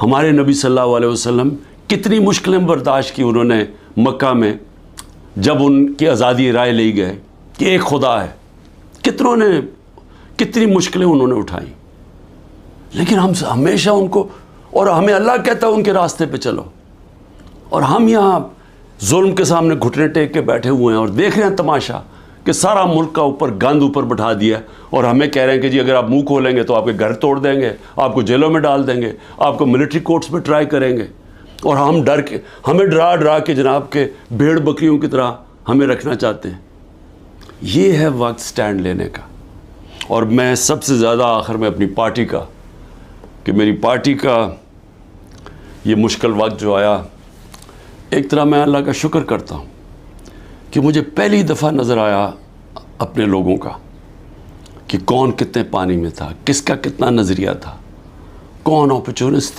ہمارے نبی صلی اللہ علیہ وسلم کتنی مشکلیں برداشت کی انہوں نے مکہ میں، جب ان کی آزادی رائے لی گئے کہ ایک خدا ہے، کتنی مشکلیں انہوں نے اٹھائیں، لیکن ہم ہمیشہ ان کو، اور ہمیں اللہ کہتا ہے ان کے راستے پہ چلو، اور ہم یہاں ظلم کے سامنے گھٹنے ٹیک کے بیٹھے ہوئے ہیں اور دیکھ رہے ہیں تماشا کہ سارا ملک کا اوپر گند اوپر بٹھا دیا، اور ہمیں کہہ رہے ہیں کہ جی اگر آپ منہ کھولیں گے تو آپ کے گھر توڑ دیں گے، آپ کو جیلوں میں ڈال دیں گے، آپ کو ملٹری کورٹس میں ٹرائی کریں گے، اور ہمیں ڈرا کے جناب کے بھیڑ بکریوں کی طرح ہمیں رکھنا چاہتے ہیں۔ یہ ہے وقت سٹینڈ لینے کا۔ اور میں سب سے زیادہ آخر میں اپنی پارٹی کا، کہ میری پارٹی کا یہ مشکل وقت جو آیا، ایک طرح میں اللہ کا شکر کرتا ہوں کہ مجھے پہلی دفعہ نظر آیا اپنے لوگوں کا کہ کون کتنے پانی میں تھا، کس کا کتنا نظریہ تھا، کون اپرچونسٹ